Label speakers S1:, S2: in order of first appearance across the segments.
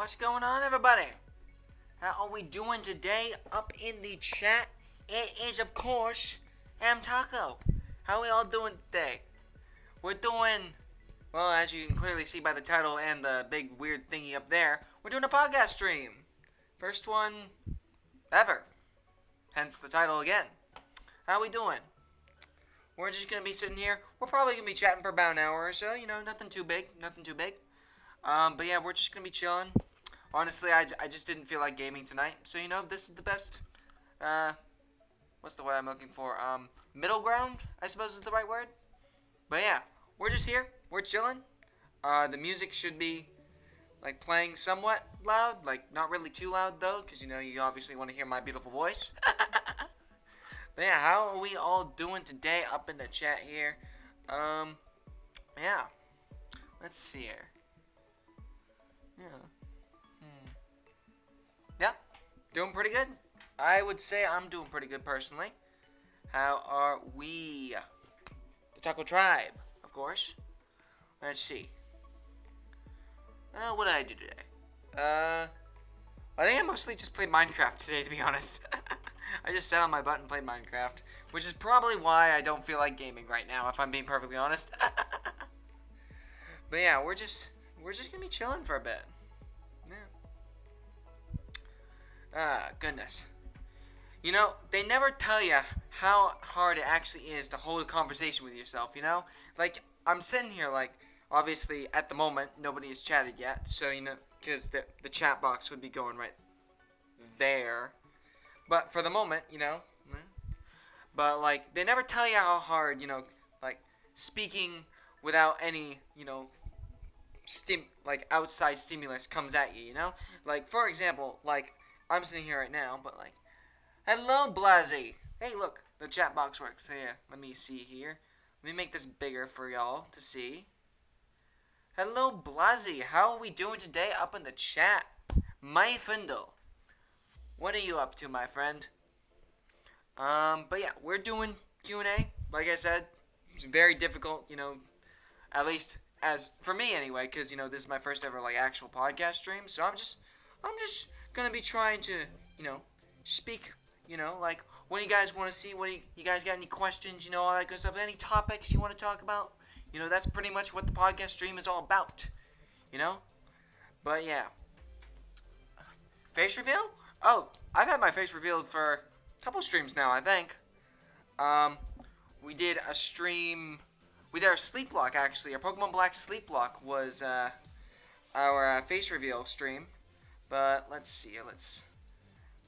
S1: What's going on, everybody? How are we doing today up in the chat? It is, of course, Taco. How are we all doing today? We're doing, well, as you can clearly see by the title and the big weird thingy up there, we're doing a podcast stream. First one ever. Hence the title again. How are we doing? We're just going to be sitting here. We're probably going to be chatting for about an hour or so. You know, nothing too big. But yeah, we're just going to be chilling. Honestly, I just didn't feel like gaming tonight. So, you know, this is the best, what's the word I'm looking for? Middle ground, I suppose is the right word. But yeah, we're just here. We're chilling. The music should be, like, playing somewhat loud. Like, not really too loud, though. Because, you know, you obviously want to hear my beautiful voice. But yeah, how are we all doing today up in the chat here? Yeah. Let's see here. Yeah, doing pretty good. I would say I'm doing pretty good personally. How are we? The Taco Tribe, of course. Let's see. What did I do today? I think I mostly just played Minecraft today, to be honest. I just sat on my butt and played Minecraft, which is probably why I don't feel like gaming right now, if I'm being perfectly honest. But yeah, we're just gonna be chilling for a bit. Yeah. Goodness. You know, they never tell you how hard it actually is to hold a conversation with yourself, you know? Like, I'm sitting here, like, obviously, at the moment, nobody has chatted yet, so, you know, because the chat box would be going right there. But for the moment, you know, but, like, they never tell you how hard, you know, like, speaking without any, you know, outside stimulus comes at you, you know? Like, for example, like, I'm sitting here right now, but like, hello, Blasey. Hey, look, the chat box works. Here, let me see here. Let me make this bigger for y'all to see. Hello, Blasey. How are we doing today up in the chat? My friendo. What are you up to, my friend? But yeah, we're doing Q&A. Like I said, it's very difficult, you know, at least as for me anyway, because, you know, this is my first ever, like, actual podcast stream, so I'm just gonna be trying to, you know, speak, you know, like, what do you guys want to see? What do you guys got any questions, you know, all that good stuff? Any topics you want to talk about? You know, that's pretty much what the podcast stream is all about, you know? But yeah. Face reveal? Oh, I've had my face revealed for a couple streams now, I think. We did a stream. We did our sleep block, actually. Our Pokemon Black sleep block was our face reveal stream. But let's see. Let's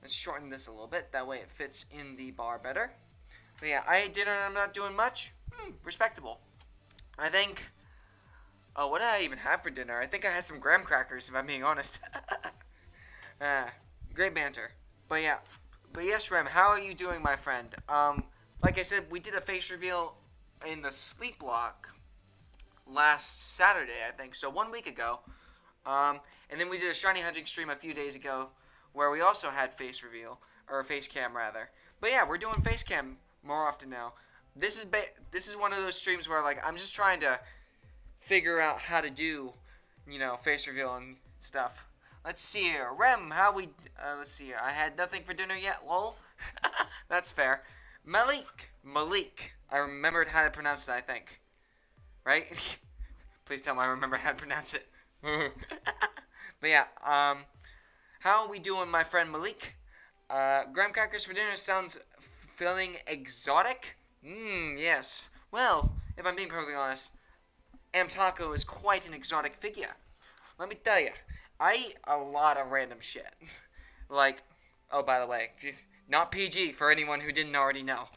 S1: shorten this a little bit. That way it fits in the bar better. But yeah, I ate dinner and I'm not doing much. Respectable. I think. Oh, what did I even have for dinner? I think I had some graham crackers, if I'm being honest. Great banter. But yeah. But yes, Rem, how are you doing, my friend? Like I said, we did a face reveal in the sleep block last Saturday, I think. So 1 week ago. And then we did a shiny hunting stream a few days ago where we also had face reveal, or face cam rather. But yeah, we're doing face cam more often now. This is one of those streams where, like, I'm just trying to figure out how to do, you know, face reveal and stuff. Let's see here. Rem, how we, let's see here. I had nothing for dinner yet, lol. That's fair. Malik. I remembered how to pronounce it, I think. Right? Please tell me I remember how to pronounce it. But yeah, how are we doing, my friend Malik? Graham crackers for dinner sounds feeling exotic? Yes. Well, if I'm being perfectly honest, Taco is quite an exotic figure. Let me tell you, I eat a lot of random shit. Like, oh, by the way, geez, not PG for anyone who didn't already know.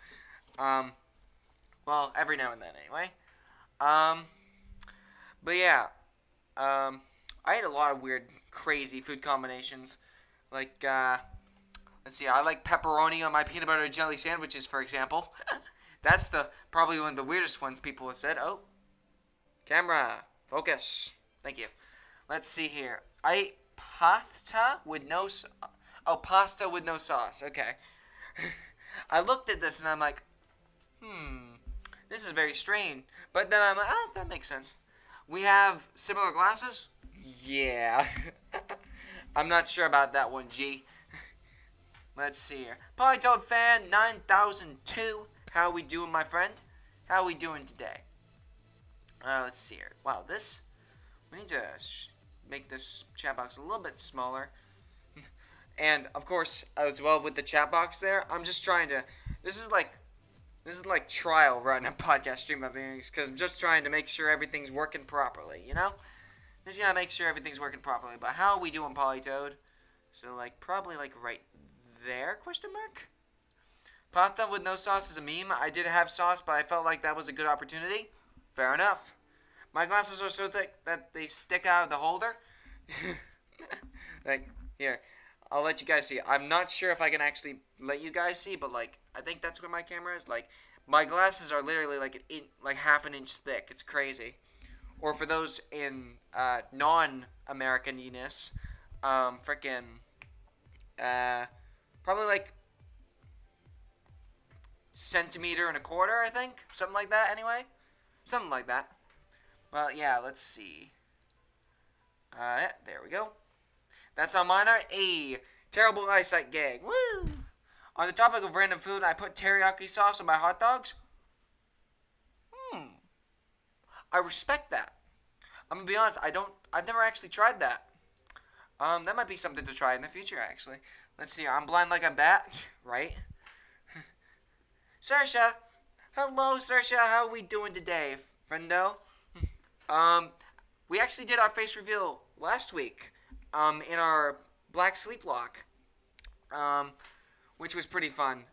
S1: Well, every now and then, anyway. But yeah, I ate a lot of weird, crazy food combinations. Like, let's see, I like pepperoni on my peanut butter and jelly sandwiches, for example. That's probably one of the weirdest ones people have said. Oh, camera, focus. Thank you. Let's see here. I ate pasta with no sauce. Okay. I looked at this and I'm like, this is very strange. But then I'm like, oh, that makes sense. We have similar glasses? Yeah. I'm not sure about that one, G. Let's see here. Polytoad fan 9002. How are we doing, my friend? How are we doing today? Let's see here. Wow, this... We need to make this chat box a little bit smaller. And, of course, as well with the chat box there, I'm just trying to... This is like trial running a podcast stream of things, because I'm just trying to make sure everything's working properly, you know? Just gotta make sure everything's working properly. But how are we doing, Polytoad? So, like, probably, like, right there, question mark? Pasta with no sauce is a meme. I did have sauce, but I felt like that was a good opportunity. Fair enough. My glasses are so thick that they stick out of the holder. Like, here. I'll let you guys see. I'm not sure if I can actually let you guys see, but, like, I think that's where my camera is. Like, my glasses are literally, like half an inch thick. It's crazy. Or for those in non-American-ness, frickin', probably, like, centimeter and a quarter, I think. Something like that, anyway. Something like that. Well, yeah, let's see. Yeah, there we go. That's how mine are. A terrible eyesight gag. Woo! On the topic of random food, I put teriyaki sauce on my hot dogs. I respect that. I'm gonna be honest, I've never actually tried that. That might be something to try in the future, actually. Let's see, I'm blind like a bat, right? Saoirse, hello, Saoirse, how are we doing today, friendo? We actually did our face reveal last week, in our Black Sleep Lock, which was pretty fun.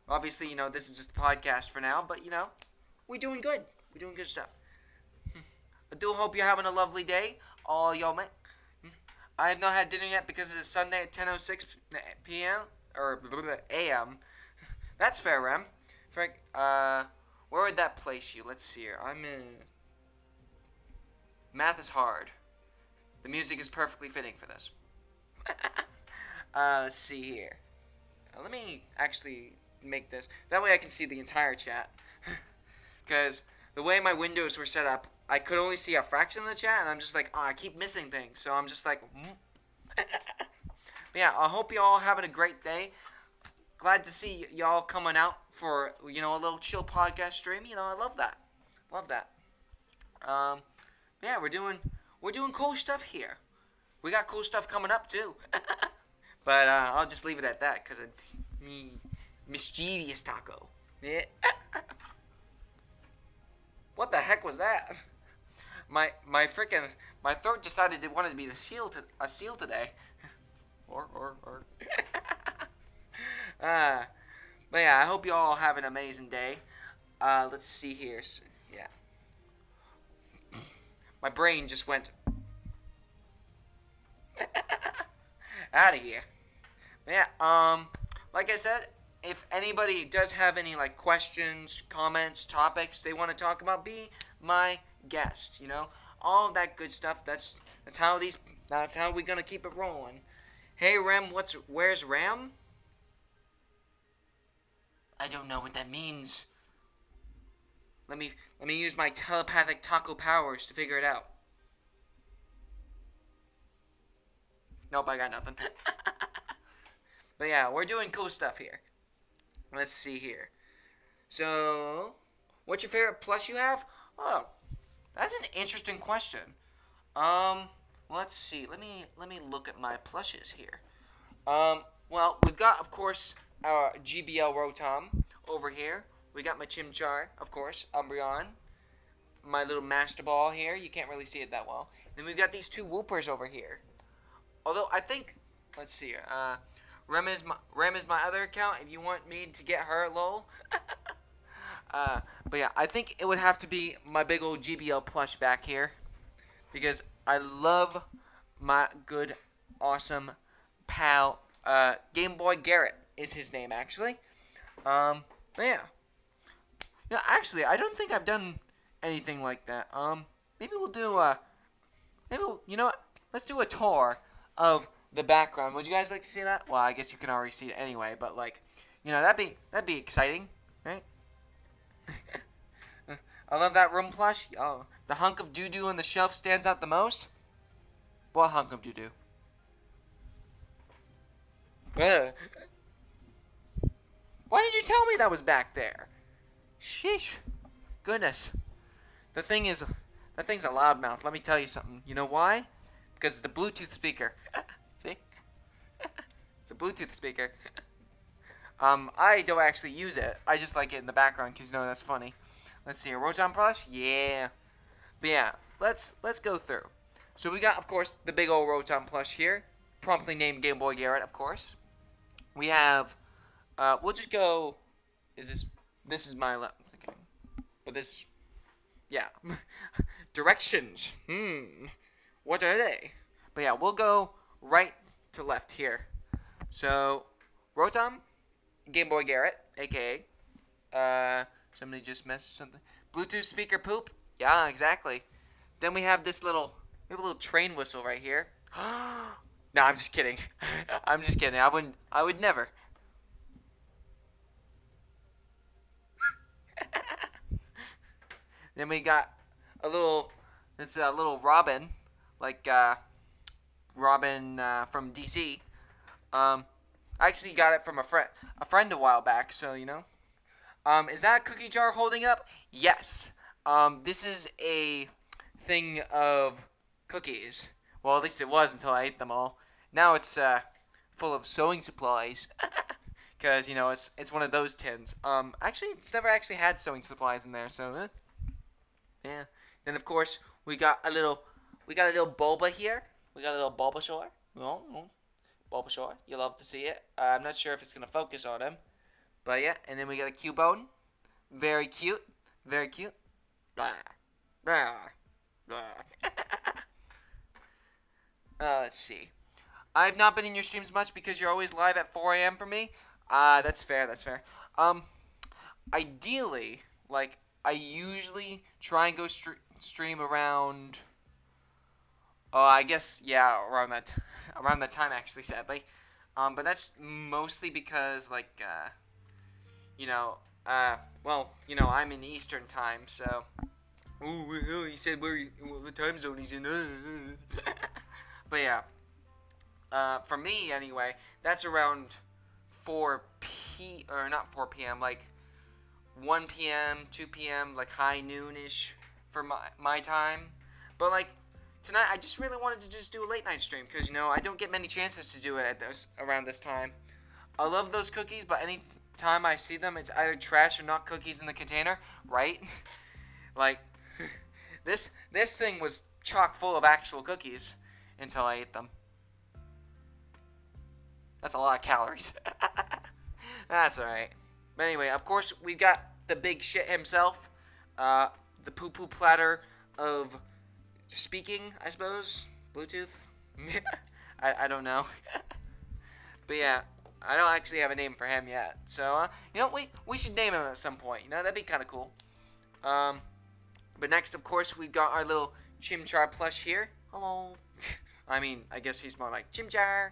S1: Obviously, you know, this is just a podcast for now, but, you know, we're doing good. We're doing good stuff. I do hope you're having a lovely day, all y'all, man. I have not had dinner yet because it is Sunday at 10:06 p.m. or a.m. That's fair, Rem. Frank, where would that place you? Let's see here. I'm in... Math is hard. The music is perfectly fitting for this. Let's see here. Let me actually make this. That way I can see the entire chat. Because the way my windows were set up, I could only see a fraction of the chat, and I'm just like, oh, I keep missing things. So I'm just like, But yeah, I hope you all having a great day. Glad to see y'all coming out for, you know, a little chill podcast stream. You know, I love that. Love that. Yeah, we're doing cool stuff here. We got cool stuff coming up too. But I'll just leave it at that because mischievous taco. Yeah. What the heck was that? My throat decided it wanted to be a seal today. or. But yeah, I hope you all have an amazing day. Let's see here. Yeah. My brain just went out of here. Yeah, like I said, if anybody does have any, like, questions, comments, topics they want to talk about, be my guest, you know? All of that good stuff. That's how we're gonna keep it rolling. Hey, Rem, where's Ram? I don't know what that means. Let me use my telepathic taco powers to figure it out. Nope, I got nothing. But yeah, we're doing cool stuff here. Let's see here. So, what's your favorite plush you have? Oh, that's an interesting question. Let's see. Let me look at my plushes here. Well, we've got, of course, our GBL Rotom over here. We got my Chimchar, of course, Umbreon. My little Master Ball here. You can't really see it that well. Then we've got these two Woopers over here. Although, I think, let's see here. Rem is my other account if you want me to get her, lol. But yeah, I think it would have to be my big old GBL plush back here. Because I love my good, awesome pal, Game Boy Garrett is his name, actually. But yeah. Yeah, actually, I don't think I've done anything like that. Maybe we'll do, you know what? Let's do a tour of the background. Would you guys like to see that? Well, I guess you can already see it anyway, but, like, you know, that'd be exciting, right? I love that room plush. Oh, the hunk of doo-doo on the shelf stands out the most. What hunk of doo-doo? Why did you tell me that was back there? Sheesh. Goodness. The thing is, that thing's a loudmouth. Let me tell you something. You know why? Because it's the Bluetooth speaker. See? It's a Bluetooth speaker. I don't actually use it. I just like it in the background because, you know, that's funny. Let's see. A Rotom plush? Yeah. But yeah, let's go through. So we got, of course, the big old Rotom plush here. Promptly named Game Boy Garrett, of course. We have, we'll just go, this is my left, okay. But this, yeah. Directions. What are they? But yeah, we'll go right to left here. So, Rotom, Game Boy Garrett, aka, somebody just messaged something. Bluetooth speaker poop? Yeah, exactly. Then we have this little, we have a little train whistle right here. No, I'm just kidding. I'm just kidding. I would never. Then we got a little, it's a little Robin, like, Robin, from DC. I actually got it from a friend a while back, so, you know. Is that a cookie jar holding up? Yes. This is a thing of cookies. Well, at least it was until I ate them all. Now it's, full of sewing supplies. Because, you know, it's one of those tins. Actually, it's never actually had sewing supplies in there, so, yeah. Then, of course, we got a little Bulba here. We got a little Bulbasaur. Oh, Bulbasaur. You'll love to see it. I'm not sure if it's going to focus on him. But, yeah. And then we got a Cubone. Very cute. Very cute. Blah. Blah. Blah. Let's see. I've not been in your streams much because you're always live at 4 a.m. for me. That's fair, that's fair. Ideally, like, I usually try and go stream around, I guess, yeah, around that time, actually, sadly. But that's mostly because, like, you know, well, you know, I'm in Eastern time, so. Oh, he said what time zone he's in. But yeah. For me, anyway, that's around not 4 p.m., like 1 p.m., 2 p.m., like high noon-ish for my time. But, like, tonight I just really wanted to just do a late night stream because, you know, I don't get many chances to do it around this time. I love those cookies, but any time I see them, it's either trash or not cookies in the container, right? Like, this thing was chock full of actual cookies until I ate them. That's a lot of calories. That's alright. But anyway, of course, we got the big shit himself. The poo-poo platter of speaking, I suppose. Bluetooth? I don't know. But yeah, I don't actually have a name for him yet. So, you know, we should name him at some point. You know, that'd be kind of cool. But next, of course, we got our little Chimchar plush here. Hello. I mean, I guess he's more like Chimchar.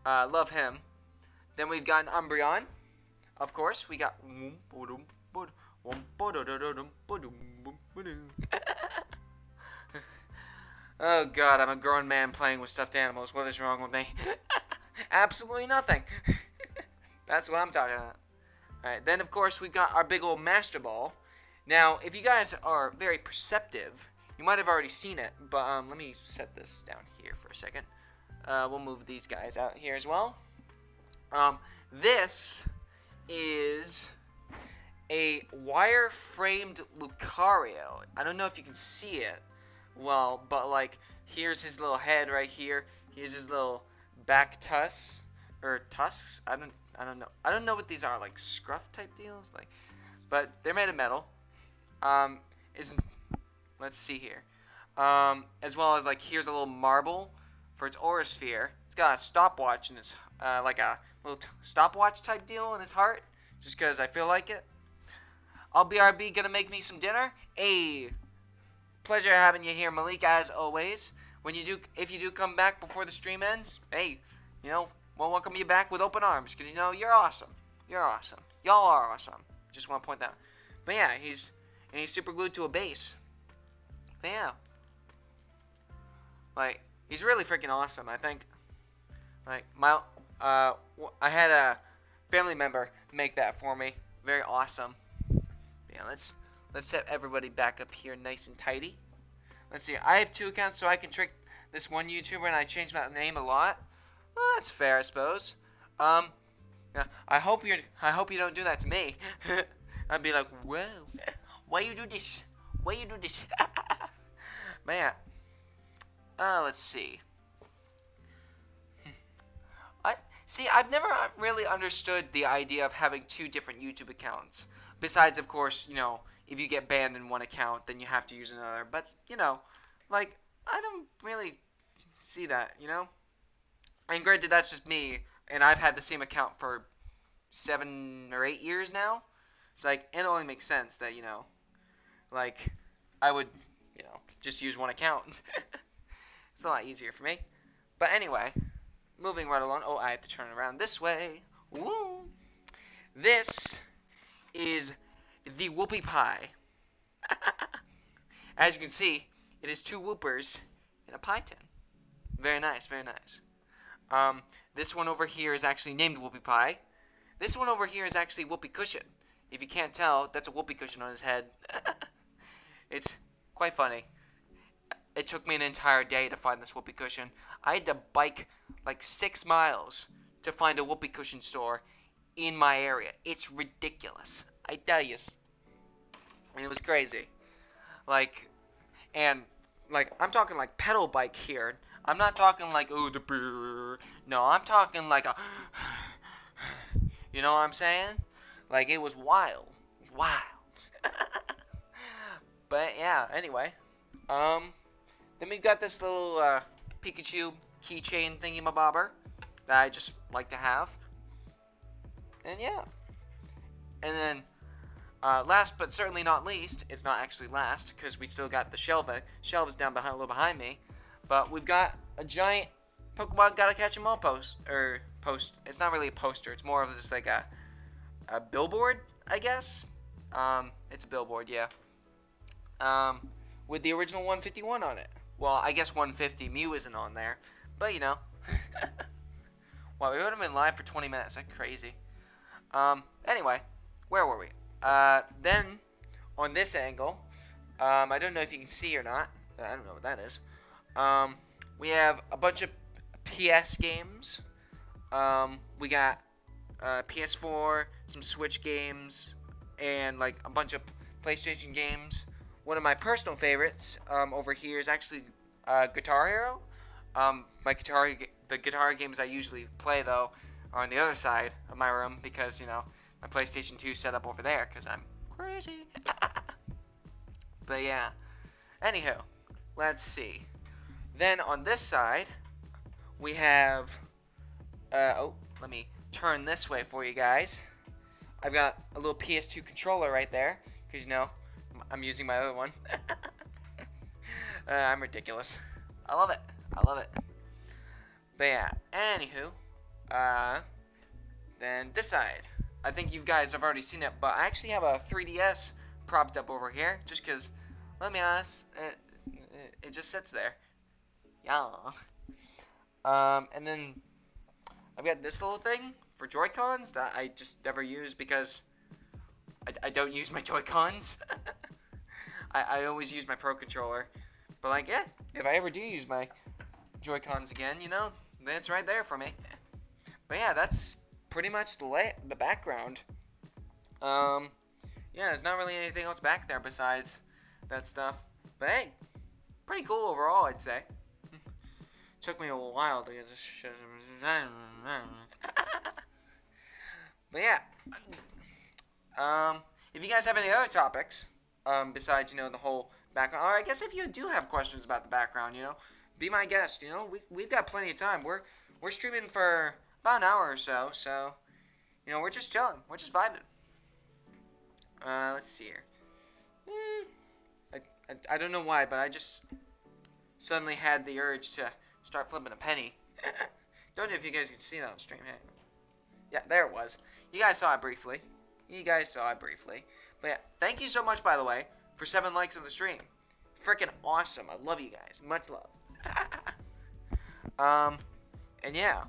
S1: Love him. Then we've got an Umbreon. Of course, we got. Oh god, I'm a grown man playing with stuffed animals. What is wrong with me? Absolutely nothing. That's what I'm talking about. Alright, then of course we've got our big old Master Ball. Now, if you guys are very perceptive, you might have already seen it, but let me set this down here for a second. We'll move these guys out here as well. This is a wire-framed Lucario. I don't know if you can see it well, but like, here's his little head right here. Here's his little back tusks, or tusks. I don't know. I don't know what these are, like scruff type deals, like, but they're made of metal. Let's see here. As well as like, here's a little marble for its aura sphere. It's got a stopwatch in its, like a little stopwatch type deal in his heart, just because I feel like it. I'll BRB gonna make me some dinner. Hey, pleasure having you here, Malik, as always. If you do come back before the stream ends, hey, you know, we'll welcome you back with open arms, because, you know, you're awesome. You're awesome. Y'all are awesome. Just want to point that out. But yeah, he's super glued to a base. But yeah. Like, he's really freaking awesome, I think. Like I had a family member make that for me. Very awesome. Yeah, let's set everybody back up here nice and tidy. Let's see. I have 2 accounts, so I can trick this one YouTuber, and I change my name a lot. Well, that's fair, I suppose. Yeah, I hope you don't do that to me. I'd be like, whoa, why you do this? Why you do this? Man, let's see. I've never really understood the idea of having 2 different YouTube accounts. Besides, of course, if you get banned in one account, then you have to use another. But, like, I don't really see that, And granted, that's just me, and I've had the same account for 7 or 8 years now. So, like, it only makes sense that, like, I would, just use one account. It's a lot easier for me. But anyway, moving right along. Oh, I have to turn around this way. Woo! This is the whoopie pie. As you can see, it is 2 whoopers in a pie tin. Very nice, very nice. This one over here is actually named Whoopie Pie. This one over here is actually Whoopie Cushion. If you can't tell, that's a whoopee cushion on his head. It's quite funny. It took me an entire day to find this whoopee cushion. I had to bike like 6 miles to find a whoopee cushion store in my area. It's ridiculous. I tell you. And it was crazy. I'm talking like pedal bike here. I'm not talking like, oh, the brrr. No, I'm talking like a, you know what I'm saying? Like, it was wild. It was wild. But, yeah, anyway. Then we've got this little, Pikachu keychain thingy-mabobber that I just like to have. And, yeah. And then, last but certainly not least, it's not actually last, because we still got the shelf is down behind, a little behind me. But we've got a giant Pokemon Gotta Catch 'Em All post. It's not really a poster. It's more of just like a billboard, I guess. It's a billboard, yeah. With the original 151 on it. Well, I guess 150. Mew isn't on there. But, Wow, we would have been live for 20 minutes. That's crazy. Anyway, where were we? Then, on this angle, I don't know if you can see or not. I don't know what that is. We have a bunch of PS games. We got PS4, some Switch games, and like a bunch of PlayStation games. One of my personal favorites over here is actually Guitar Hero. The guitar games I usually play though are on the other side of my room because my PlayStation 2 set up over there because I'm crazy. But yeah. Anywho, let's see. Then on this side, we have, let me turn this way for you guys. I've got a little PS2 controller right there, because I'm using my other one. I'm ridiculous. I love it. I love it. But yeah, anywho, then this side. I think you guys have already seen it, but I actually have a 3DS propped up over here, just because, let me honest, it just sits there. Yeah. And then I've got this little thing for Joy-Cons that I just never use because I don't use my Joy-Cons. I always use my Pro Controller. But like, yeah, if I ever do use my Joy-Cons again, then it's right there for me. But yeah, that's pretty much the background. Yeah, there's not really anything else back there besides that stuff. But hey, pretty cool overall, I'd say. Took me a while to get this shit. But yeah. If you guys have any other topics, besides, the whole background, or I guess if you do have questions about the background, be my guest, we've got plenty of time. We're streaming for about an hour or so, we're just chilling. We're just vibing. Let's see here. I don't know why, but I just suddenly had the urge to start flipping a penny. Don't know if you guys can see that on stream. Hey. Yeah, there it was. You guys saw it briefly. But yeah, thank you so much, by the way, for 7 likes on the stream. Freaking awesome. I love you guys. Much love. And yeah.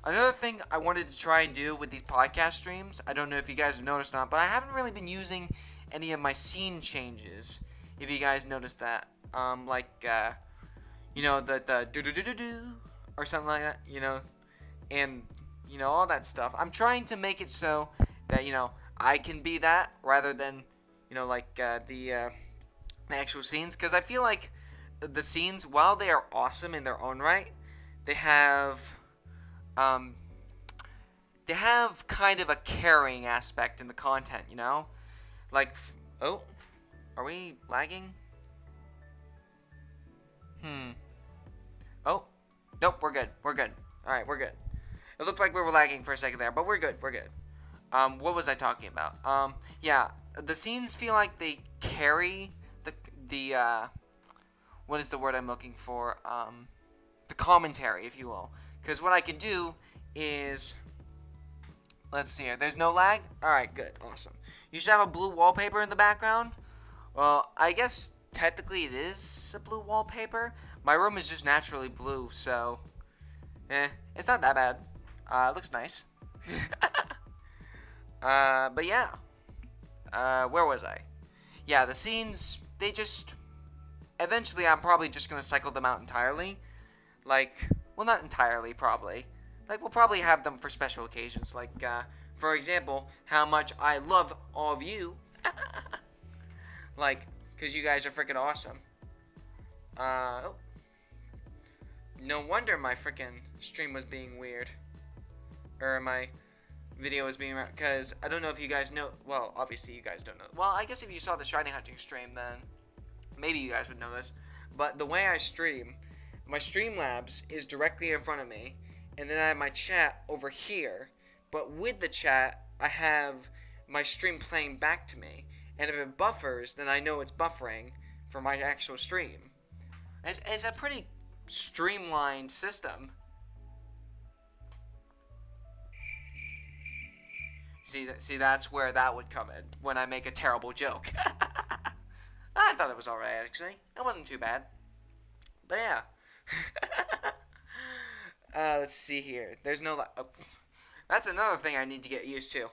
S1: Another thing I wanted to try and do with these podcast streams, I don't know if you guys have noticed or not, but I haven't really been using any of my scene changes. If you guys noticed that, the do do do do do or something like that, and all that stuff. I'm trying to make it so that I can be that rather than the actual scenes, because I feel like the scenes, while they are awesome in their own right, they have um, kind of a carrying aspect in the content, Like, oh, are we lagging? Oh, nope, we're good. We're good. All right, we're good. It looked like we were lagging for a second there, but we're good. We're good. What was I talking about? Yeah, the scenes feel like they carry the what is the word I'm looking for? The commentary, if you will. Because what I can do is, let's see here. There's no lag? Alright, good. Awesome. You should have a blue wallpaper in the background. Well, I guess technically it is a blue wallpaper. My room is just naturally blue, so it's not that bad. It looks nice. But yeah. Where was I? Yeah, the scenes, they just... Eventually, I'm probably just going to cycle them out entirely. Well, not entirely, probably. We'll probably have them for special occasions. For example, how much I love all of you. Because you guys are freaking awesome. Oh. No wonder my freaking stream was being weird. Or my video was being... Because I don't know if you guys know... Well, obviously you guys don't know. Well, I guess if you saw the shiny hunting stream, then maybe you guys would know this. But the way I stream, my Streamlabs is directly in front of me. And then I have my chat over here. But with the chat, I have my stream playing back to me. And if it buffers, then I know it's buffering for my actual stream. It's a pretty streamlined system. See, that's where that would come in, when I make a terrible joke. I thought it was alright, actually. It wasn't too bad. But yeah. Let's see here. There's no... Oh. That's another thing I need to get used to.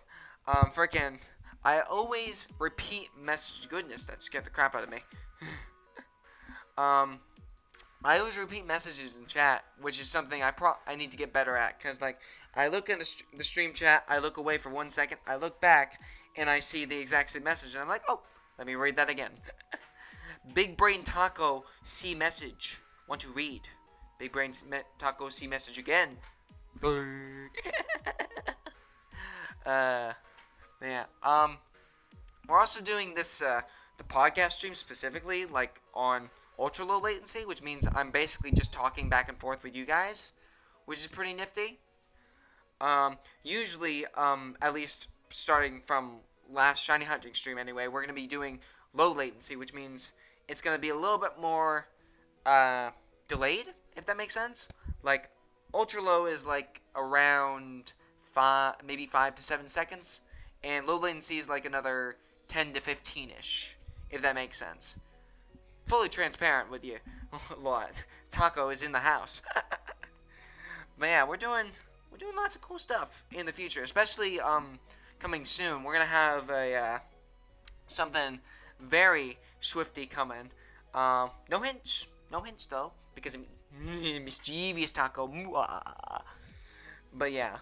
S1: Frickin'... I always repeat message... Goodness, that scared the crap out of me. I always repeat messages in chat, which is something I need to get better at. Because, I look at the stream chat, I look away for 1 second, I look back, and I see the exact same message. And I'm like, oh, let me read that again. Big Brain Taco, see message. Want to read. Big Brain Taco, see message again. Yeah. We're also doing this, the podcast stream specifically, on ultra low latency, which means I'm basically just talking back and forth with you guys, which is pretty nifty. Usually, at least starting from last shiny hunting stream anyway, we're going to be doing low latency, which means it's going to be a little bit more, delayed, if that makes sense. Ultra low is around 5 to 7 seconds, and low latency is another 10 to 15-ish, if that makes sense. Fully transparent with you. Lot. Taco is in the house. But yeah, we're doing lots of cool stuff in the future, especially coming soon. We're gonna have a something very swifty coming. No hints though, because of mischievous Taco. But yeah,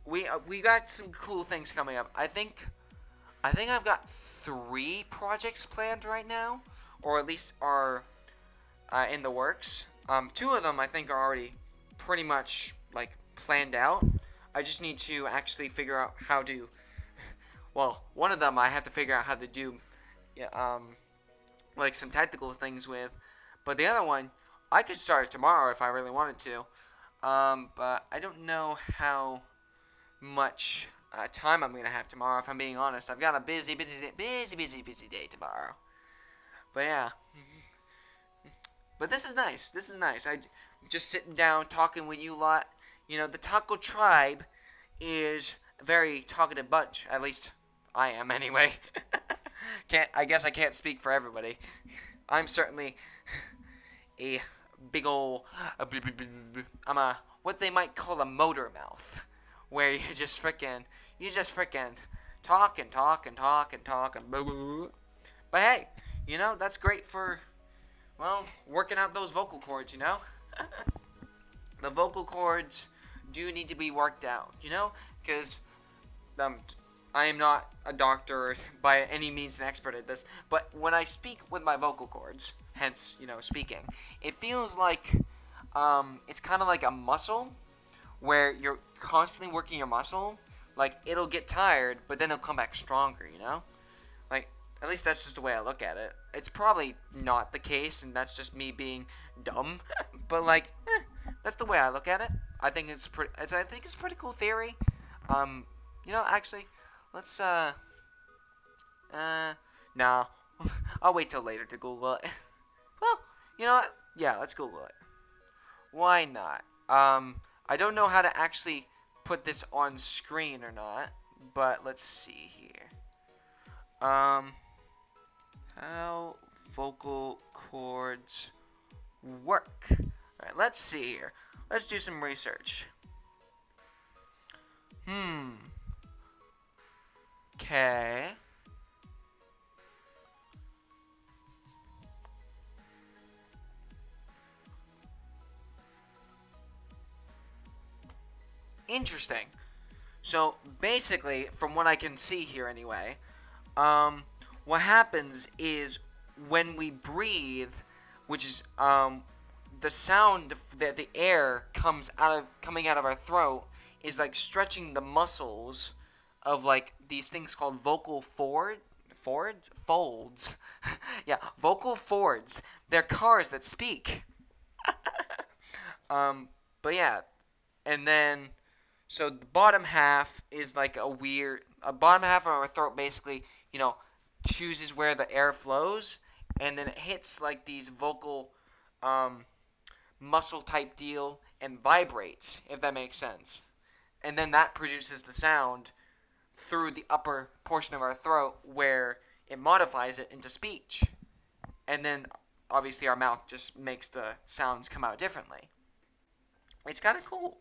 S1: we got some cool things coming up. I think I've got 3 projects planned right now, or at least are in the works. 2 of them I think are already pretty much planned out. I just need to actually figure out how to. Well, one of them I have to figure out how to do, some technical things with. But the other one, I could start it tomorrow if I really wanted to. But I don't know how much time I'm gonna have tomorrow. If I'm being honest, I've got a busy day tomorrow. But yeah. But this is nice. I just sitting down talking with you lot. The Taco Tribe is a very talkative bunch. At least I am, anyway. I guess I can't speak for everybody. I'm certainly a big ol' I'm a what they might call a motor mouth, where you just frickin' talk and talk and talk and talk and blah, blah, blah. But hey, that's great for, well, working out those vocal cords, The vocal cords do need to be worked out, because I am not a doctor by any means an expert at this, but when I speak with my vocal cords, hence, speaking, it feels like it's kind of like a muscle where you're constantly working your muscle. Like, it'll get tired, but then it'll come back stronger, Like, at least that's just the way I look at it. It's probably not the case, and that's just me being dumb, but like, that's the way I look at it. I think it's a pretty cool theory. Actually, let's no, I'll wait till later to Google it. Well, you know what? Yeah, let's Google it. Why not? I don't know how to actually put this on screen or not, but let's see here. How vocal cords work. Alright, let's see here. Let's do some research. Okay. Interesting. So, basically, from what I can see here anyway, what happens is when we breathe, which is, the sound that the air coming out of our throat is like stretching the muscles of like these things called vocal folds. Yeah, vocal folds. They're cars that speak. But yeah, and then so the bottom half is like a bottom half of our throat basically, chooses where the air flows, and then it hits like these vocal muscle type deal and vibrates, if that makes sense. And then that produces the sound through the upper portion of our throat where it modifies it into speech. And then obviously our mouth just makes the sounds come out differently. It's kind of cool.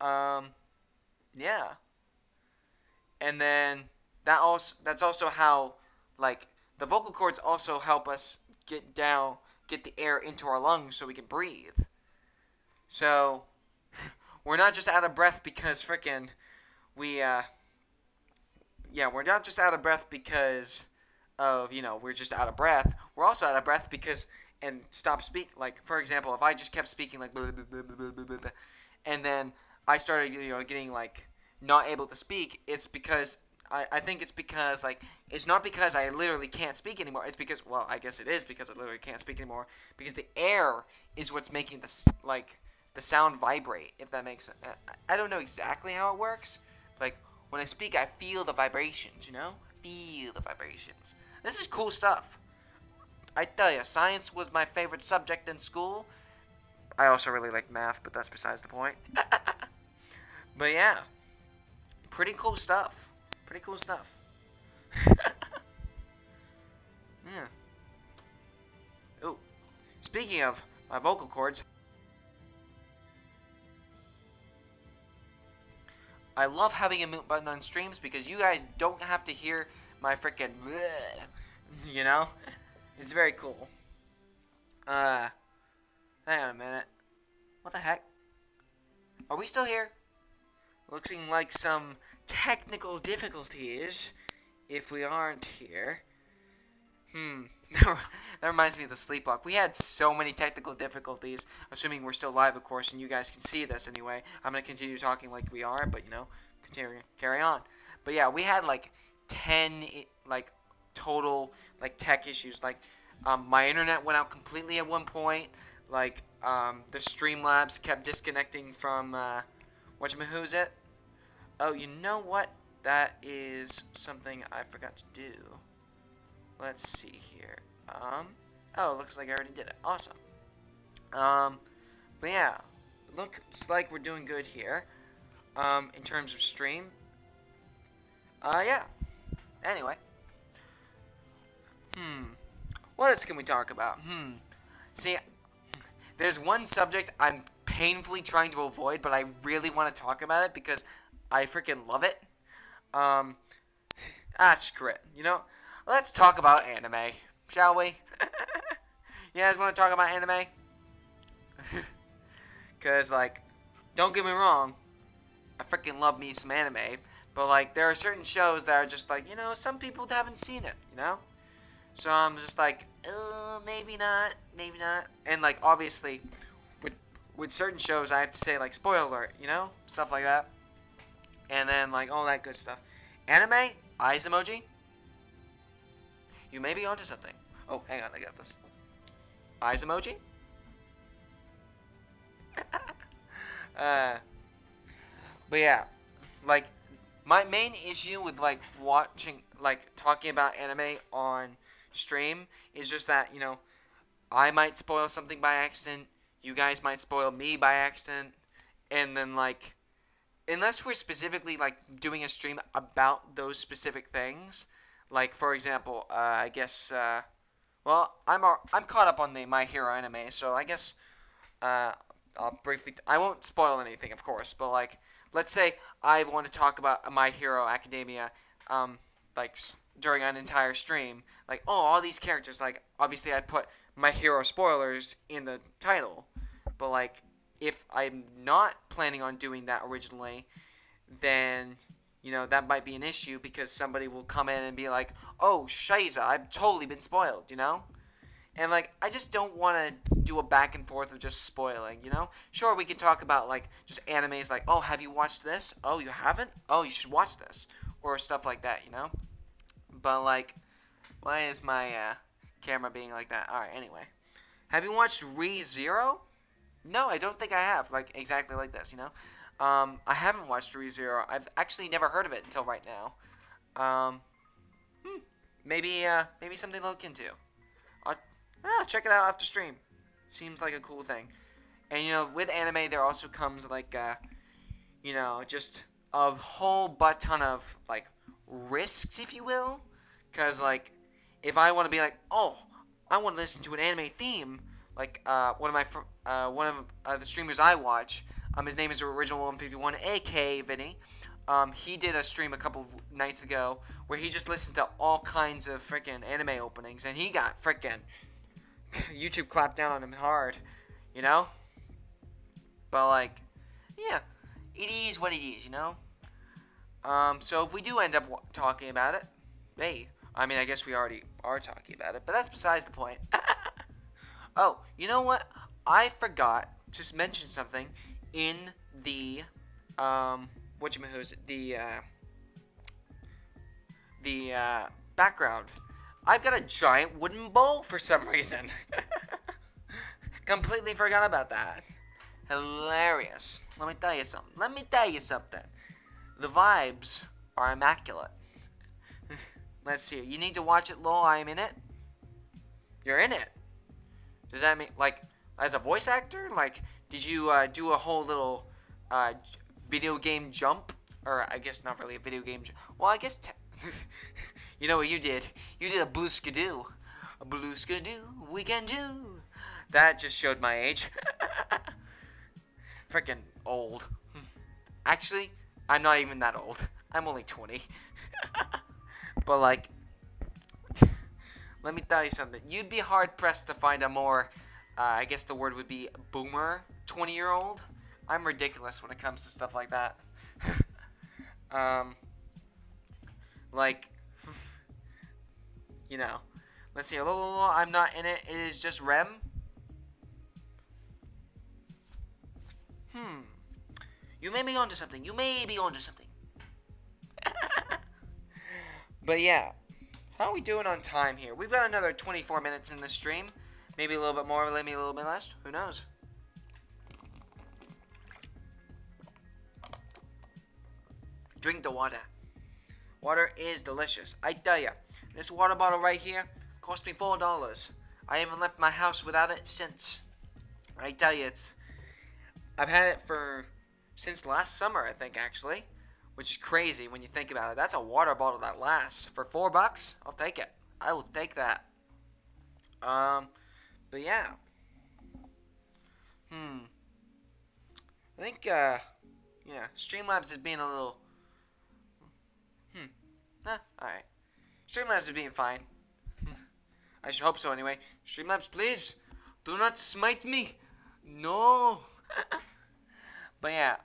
S1: Yeah. And then that's also how like the vocal cords also help us get the air into our lungs so we can breathe. So we're not just out of breath because frickin' we're not just out of breath because of, we're just out of breath. We're also out of breath because, and stop speak, like, for example, if I just kept speaking like, blah, blah, blah, blah, blah, blah, blah, and then I started, getting, like, not able to speak, it's because, I think it's because, like, it's not because I literally can't speak anymore, it's because, well, I guess it is because I literally can't speak anymore, because the air is what's making the sound vibrate, if that makes sense. I don't know exactly how it works, like, when I speak, I feel the vibrations, Feel the vibrations. This is cool stuff. I tell you, science was my favorite subject in school. I also really like math, but that's besides the point. But yeah, pretty cool stuff. Pretty cool stuff. Yeah. Oh, speaking of my vocal cords, I love having a mute button on streams because you guys don't have to hear my freaking bleh, It's very cool. Hang on a minute. What the heck? Are we still here? Looking like some technical difficulties if we aren't here. That reminds me of the sleep walk. We had so many technical difficulties, assuming we're still live, of course, and you guys can see this anyway. I'm going to continue talking like we are, but, carry on. But yeah, we had, 10, total, tech issues. My internet went out completely at one point. The Streamlabs kept disconnecting from, who's it? Oh, you know what? That is something I forgot to do. Let's see here. Oh, looks like I already did it. Awesome. But yeah, looks like we're doing good here. In terms of stream. Yeah. Anyway. What else can we talk about? See, There's one subject I'm painfully trying to avoid, but I really want to talk about it because I freaking love it. Um, screw it. You know, let's talk about anime, shall we? You guys want to talk about anime? Because, like, don't get me wrong, I freaking love me some anime, but, like, there are certain shows that are just like, some people haven't seen it, So I'm just like, maybe not, maybe not. And, like, obviously, with certain shows, I have to say, like, spoiler alert, stuff like that. And then, like, all that good stuff. Anime, eyes emoji, you may be onto something. Oh, hang on, I got this. Eyes emoji? But yeah, like, my main issue with, like, talking about anime on stream is just that, I might spoil something by accident, you guys might spoil me by accident, and then, like, unless we're specifically, like, doing a stream about those specific things, like, for example, I guess, well, I'm caught up on the My Hero anime, so I guess, I'll briefly, I won't spoil anything, of course, but, like, let's say I want to talk about My Hero Academia, like, during an entire stream, like, oh, all these characters, like, obviously I'd put My Hero spoilers in the title, but, like, if I'm not planning on doing that originally, then, that might be an issue because somebody will come in and be like, oh, shiza, I've totally been spoiled, And, like, I just don't want to do a back and forth of just spoiling, Sure, we can talk about, like, just animes like, oh, have you watched this? Oh, you haven't? Oh, you should watch this. Or stuff like that, But, like, why is my camera being like that? Alright, anyway. Have you watched Re:Zero? No, I don't think I have. Like, exactly like this, I haven't watched Re:Zero. I've actually never heard of it until right now. Maybe something to look into. Check it out after stream. Seems like a cool thing. And, with anime, there also comes, like, just a whole butt ton of, like, risks, if you will. Because, like, if I want to be like, oh, I want to listen to an anime theme, like, one of the streamers I watch, his name is Original151, aka Vinny. He did a stream a couple of nights ago where he just listened to all kinds of freaking anime openings, and he got freaking YouTube clapped down on him hard, But, like, yeah, it is what it is, So if we do end up talking about it, hey, I mean, I guess we already are talking about it, but that's besides the point. Oh, you know what? I forgot to mention something in the, the background. I've got a giant wooden bowl for some reason. Completely forgot about that. Hilarious. Let me tell you something. The vibes are immaculate. Let's see. You need to watch it, lol. I am in it. You're in it. Does that mean, like, as a voice actor? Like, did you do a whole little video game jump? Or, I guess not really a video game jump. Well, I guess... You know what you did? You did a blue skidoo. A blue skidoo we can do. That just showed my age. Freaking old. Actually, I'm not even that old. I'm only 20. But, like, let me tell you something. You'd be hard-pressed to find a more, I guess the word would be boomer 20-year-old. I'm ridiculous when it comes to stuff like that. Like, let's see. I'm not in it. It is just Rem. You may be onto something. But yeah. How are we doing on time here? We've got another 24 minutes in this stream. Maybe a little bit more, maybe a little bit less. Who knows? Drink the water. Water is delicious. I tell ya, this water bottle right here cost me $4. I haven't left my house without it since. I tell you, I've had it since last summer, I think, actually. Which is crazy when you think about it. That's a water bottle that lasts. For $4, I'll take it. I will take that. But yeah. I think, yeah, Streamlabs is being a little, alright. Streamlabs is being fine. I should hope so anyway. Streamlabs, please, do not smite me. No. But yeah,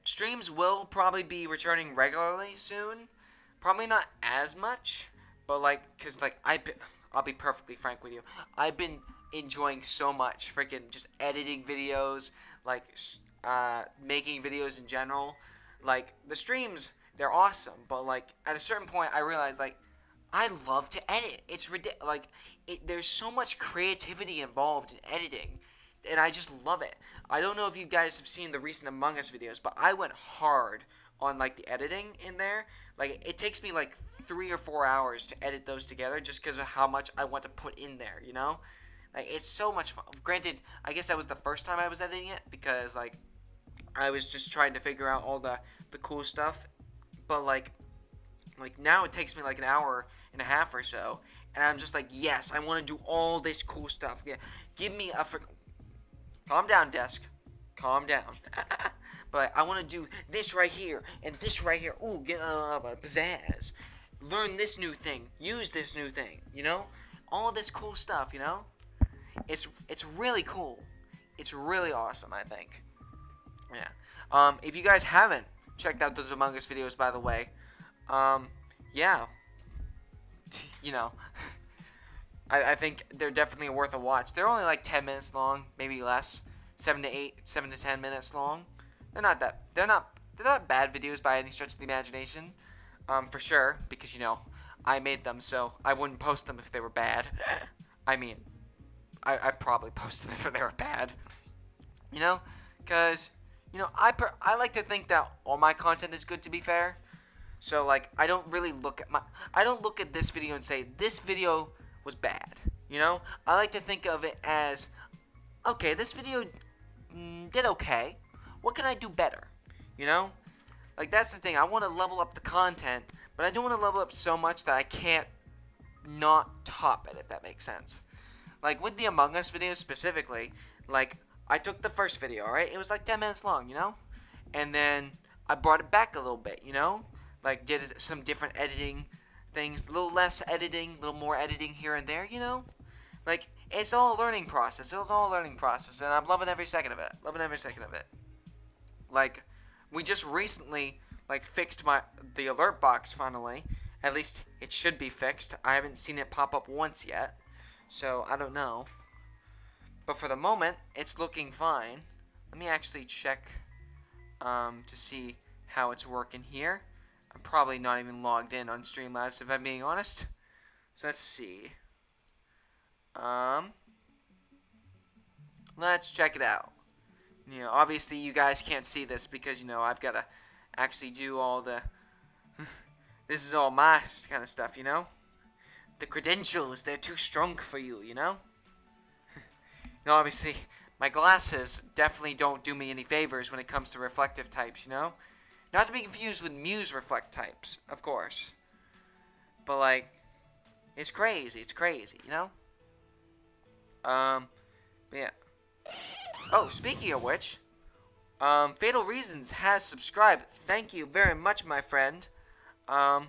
S1: streams will probably be returning regularly soon. Probably not as much, but like, cause like I'll be perfectly frank with you. I've been enjoying so much freaking just editing videos, like making videos in general. Like the streams, they're awesome, but like at a certain point, I realized like I love to edit. It's ridiculous. Like there's so much creativity involved in editing, and I just love it. I don't know if you guys have seen the recent Among Us videos, but I went hard on like the editing in there. Like it takes me like 3 or 4 hours to edit those together just because of how much I want to put in there, you know? Like it's so much fun. Granted, I guess that was the first time I was editing it because like I was just trying to figure out all the cool stuff. But like now it takes me like an hour and a half or so, and I'm just like, yes, I want to do all this cool stuff. Yeah, give me a calm down, desk. Calm down. But I want to do this right here and this right here. Ooh, get pizzazz. Learn this new thing. Use this new thing. You know, all this cool stuff. You know, it's really cool. It's really awesome. I think. Yeah. If you guys haven't checked out those Among Us videos, by the way, yeah, you know, I think they're definitely worth a watch. They're only like 10 minutes long, maybe less, 7 to 10 minutes long. They're not bad videos by any stretch of the imagination, for sure, because, you know, I made them, so I wouldn't post them if they were bad. I mean, I'd probably post them if they were bad, you know, because, you know, I like to think that all my content is good, to be fair. So like I don't look at this video and say this video was bad. You know, I like to think of it as, okay, this video did okay. What can I do better? You know, like that's the thing. I want to level up the content, but I don't want to level up so much that I can't not top it. If that makes sense. Like with the Among Us video specifically, like I took the first video, right? It was like 10 minutes long, you know, and then I brought it back a little bit, you know. Like did some different editing things, a little less editing, a little more editing here and there, you know? Like it's all a learning process. It was all a learning process, and I'm loving every second of it. Loving every second of it. Like we just recently like fixed the alert box finally. At least it should be fixed. I haven't seen it pop up once yet, so I don't know. But for the moment, it's looking fine. Let me actually check to see how it's working here. I'm probably not even logged in on Streamlabs if I'm being honest. So let's see. Let's check it out. You know, obviously you guys can't see this because, you know, I've got to actually do all the... this is all my kind of stuff, you know? The credentials, they're too strong for you, you know? You know, obviously, my glasses definitely don't do me any favors when it comes to reflective types, you know? Not to be confused with Muse reflect types, of course. But like, it's crazy, you know? But yeah. Oh, speaking of which, Fatal Reasons has subscribed. Thank you very much, my friend. Yeah,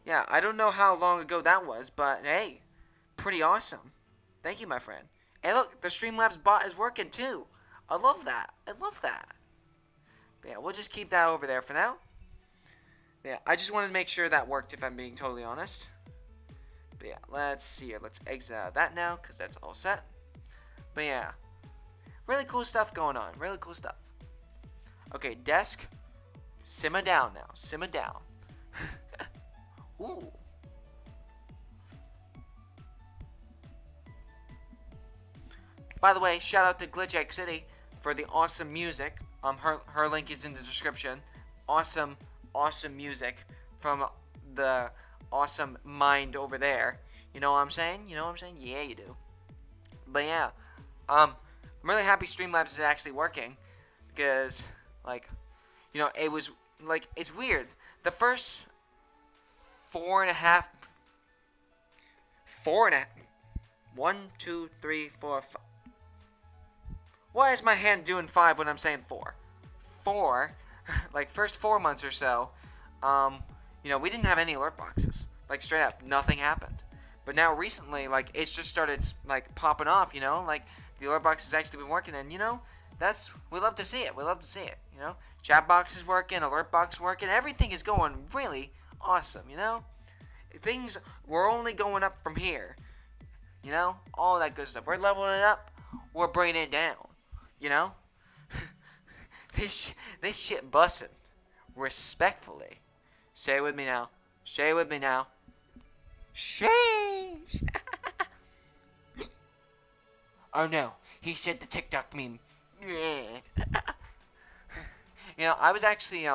S1: I don't know how long ago that was, but hey, pretty awesome. Thank you, my friend. Hey, look, the Streamlabs bot is working too. I love that. I love that. But yeah, we'll just keep that over there for now. Yeah, I just wanted to make sure that worked, if I'm being totally honest. But yeah, let's see here. Let's exit out of that now, because that's all set. But yeah, really cool stuff going on. Really cool stuff. Okay, desk, simmer down now. Simmer down. Ooh. By the way, shout out to Glitch Egg City for the awesome music. Her link is in the description. Awesome music from the awesome mind over there. You know what I'm saying? You know what I'm saying? Yeah, you do. But yeah, I'm really happy Streamlabs is actually working because, like, you know, it was like it's weird. The first 4.5, 1, 2, 3, 4, 5. Why is my hand doing 5 when I'm saying 4? 4, like first 4 months or so, we didn't have any alert boxes. Like straight up, nothing happened. But now recently, like it's just started like popping off. Like the alert box has actually been working, and we love to see it. We love to see it. Chat box is working, alert box working, everything is going really awesome. Things we're only going up from here. All that good stuff. We're leveling it up. We're bringing it down. This shit bussin'. Respectfully. Say it with me now. Say it with me now. Sheesh. Oh no, he said the TikTok meme. I was actually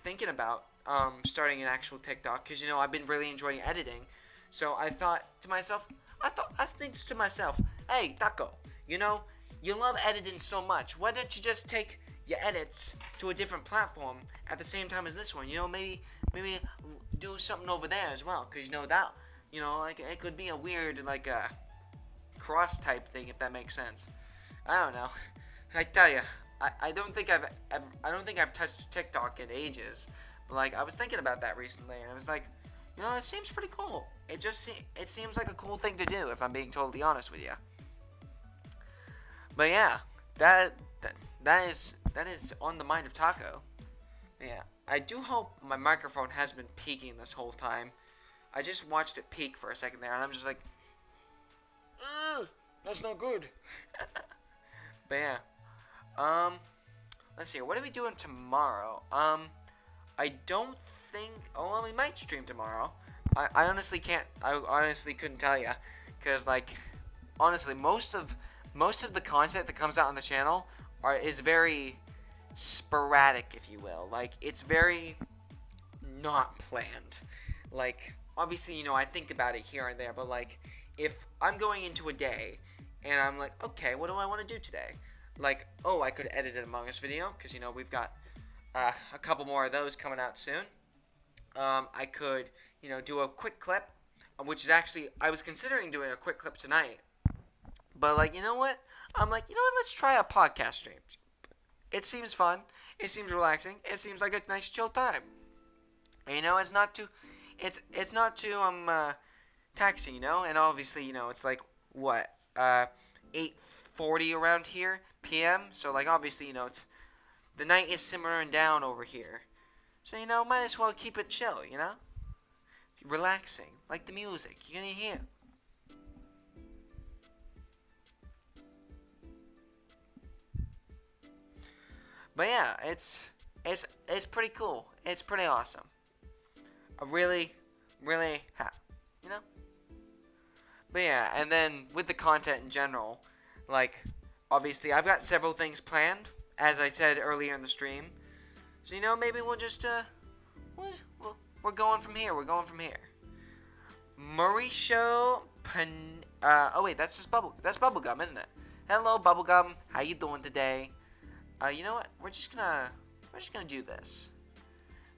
S1: thinking about starting an actual TikTok because I've been really enjoying editing. So I think to myself, hey Taco, you love editing so much. Why don't you just take your edits to a different platform at the same time as this one? Maybe do something over there as well, because that, like it could be a weird like a cross type thing, if that makes sense. I don't know. I tell you, I don't think I've touched TikTok in ages. But like I was thinking about that recently, and I was like, it seems pretty cool. It seems like a cool thing to do, if I'm being totally honest with you. But yeah, that is on the mind of Taco. Yeah, I do hope my microphone has been peaking this whole time. I just watched it peak for a second there, and I'm just like, that's not good. But yeah, let's see. What are we doing tomorrow? I don't think. Oh, well, we might stream tomorrow. I honestly can't. I honestly couldn't tell you, because like, honestly, most of the content that comes out on the channel is very sporadic, if you will. Like, it's very not planned. Like, obviously, I think about it here and there, but like, if I'm going into a day and I'm like, okay, what do I want to do today? Like, oh, I could edit an Among Us video, because we've got a couple more of those coming out soon. I could do a quick clip, which is actually, I was considering doing a quick clip tonight, but like, you know what, I'm like, let's try a podcast stream. It seems fun, it seems relaxing, it seems like a nice chill time, and it's not too taxing, and obviously, it's like, what, 8:40 around here, PM, so like, obviously, it's, the night is simmering down over here, so, might as well keep it chill, relaxing, like the music, you're gonna hear. But yeah, it's pretty cool. It's pretty awesome. I'm really happy, But yeah, and then with the content in general, like, obviously I've got several things planned, as I said earlier in the stream. So maybe we'll just we're going from here. We're going from here. Mauricio oh wait, that's Bubblegum, isn't it? Hello, Bubblegum. How you doing today? You know what? We're just gonna do this.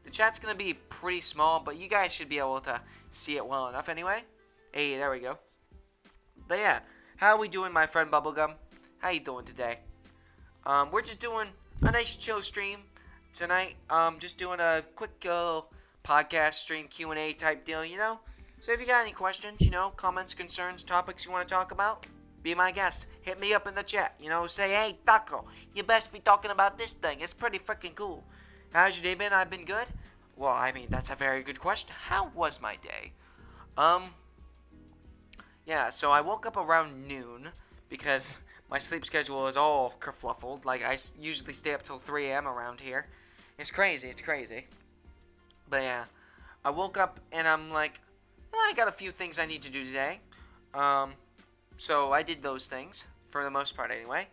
S1: The chat's gonna be pretty small, but you guys should be able to see it well enough anyway. Hey, there we go. But yeah, how are we doing, my friend Bubblegum? How you doing today? We're just doing a nice chill stream tonight. Just doing a quick little podcast stream, Q&A type deal, So if you got any questions, comments, concerns, topics you want to talk about, be my guest. Hit me up in the chat. Say, hey, Taco, you best be talking about this thing. It's pretty freaking cool. How's your day been? I've been good. Well, I mean, that's a very good question. How was my day? Yeah, so I woke up around noon because my sleep schedule is all kerfluffled. Like, I usually stay up till 3 a.m. around here. It's crazy. But yeah, I woke up and I'm like, I got a few things I need to do today. So I did those things, for the most part anyway.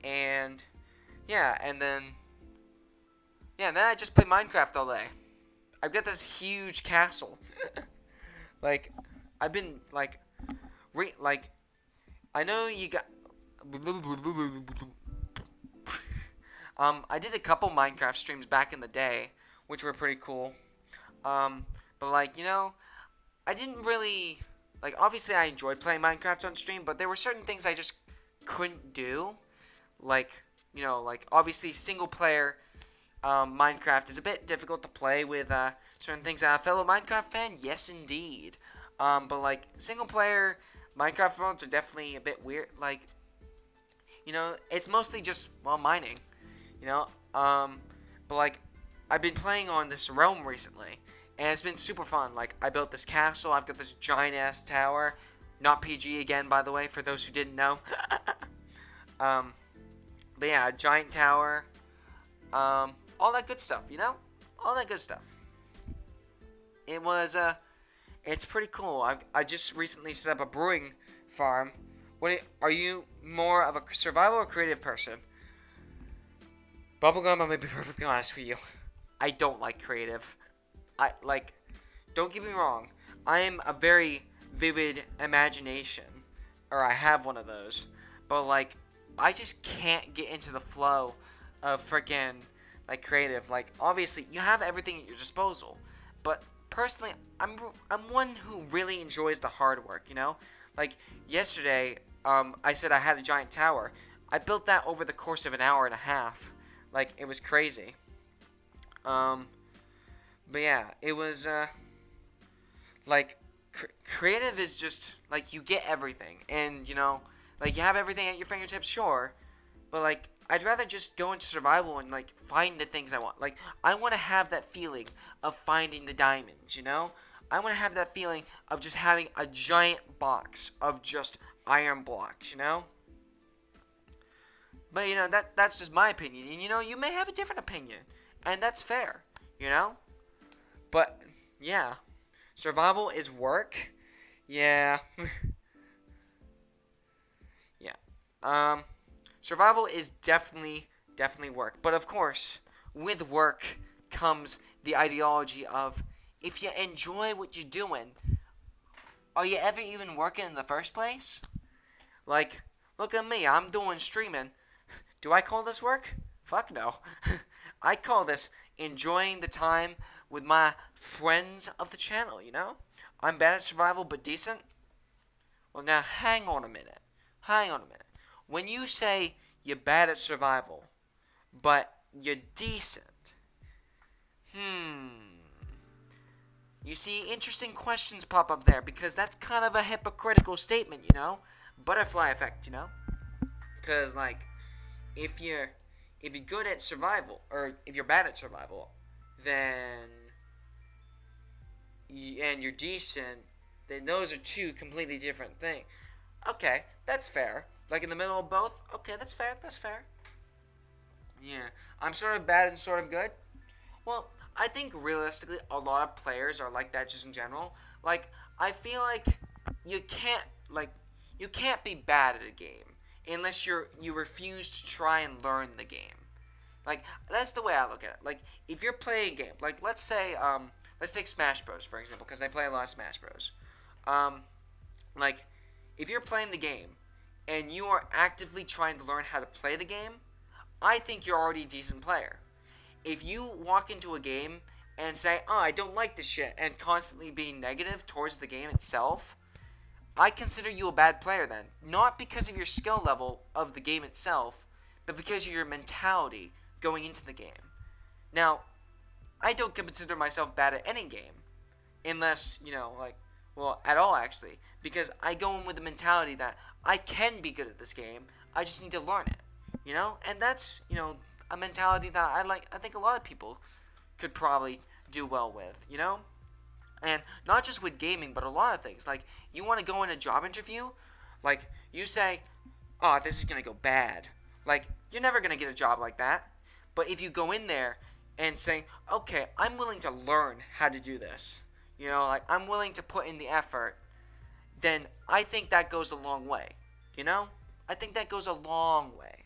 S1: And yeah, and then I just play Minecraft all day. I've got this huge castle. Like, I've been like, I know you got. I did a couple Minecraft streams back in the day, which were pretty cool. But like, I didn't really, like, obviously I enjoyed playing Minecraft on stream, but there were certain things I just couldn't do. like, like obviously single player Minecraft is a bit difficult to play with certain things. Fellow Minecraft fan, yes indeed. But like single player Minecraft modes are definitely a bit weird. Like, it's mostly just mining. You know, but like I've been playing on this realm recently, and it's been super fun. Like I built this castle. I've got this giant ass tower. Not PG again, by the way, for those who didn't know. um, but yeah, a giant tower. All that good stuff, all that good stuff. It was it's pretty cool. I just recently set up a brewing farm. Are you more of a survival or creative person? Bubblegum, I'm gonna be perfectly honest with you. I don't like creative. Don't get me wrong. I am a very vivid imagination, or I have one of those. But like, I just can't get into the flow of freaking like creative. Like, obviously, you have everything at your disposal, but personally, I'm one who really enjoys the hard work. Like yesterday, I said I had a giant tower. I built that over the course of an hour and a half. Like, it was crazy. But yeah, it was like creative is just like you get everything, and like you have everything at your fingertips, sure, but like I'd rather just go into survival and like find the things I want. Like I want to have that feeling of finding the diamonds, I want to have that feeling of just having a giant box of just iron blocks, But that's just my opinion, and you may have a different opinion, and that's fair, But yeah, survival is work. Yeah. Yeah. Survival is definitely work. But of course, with work comes the ideology of if you enjoy what you're doing, are you ever even working in the first place? Like, look at me, I'm doing streaming. Do I call this work? Fuck no. I call this enjoying the time with my friends of the channel, I'm bad at survival but decent. Well, now hang on a minute. When you say you're bad at survival, but you're decent, you see, interesting questions pop up there because that's kind of a hypocritical statement, Butterfly effect, Because like, if you're good at survival, or if you're bad at survival, then and you're decent, then those are two completely different things. Okay, that's fair. Like in the middle of both? Okay, that's fair. Yeah. I'm sort of bad and sort of good. Well, I think realistically a lot of players are like that just in general. Like, I feel like you can't like you can't be bad at a game unless you refuse to try and learn the game. Like, that's the way I look at it. Like, if you're playing a game, like let's say let's take Smash Bros for example, because I play a lot of Smash Bros. Like, if you're playing the game and you are actively trying to learn how to play the game, I think you're already a decent player. If you walk into a game and say, "Oh, I don't like this shit," and constantly being negative towards the game itself, I consider you a bad player then. Not because of your skill level of the game itself, but because of your mentality going into the game. Now, I don't consider myself bad at any game, unless, well, at all actually, because I go in with the mentality that I can be good at this game, I just need to learn it, and that's, a mentality that I think a lot of people could probably do well with, and not just with gaming, but a lot of things. Like, you want to go in a job interview, like, you say, "Oh, this is going to go bad." Like, you're never going to get a job like that. But if you go in there and say, "Okay, I'm willing to learn how to do this," like, I'm willing to put in the effort, then I think that goes a long way, I think that goes a long way.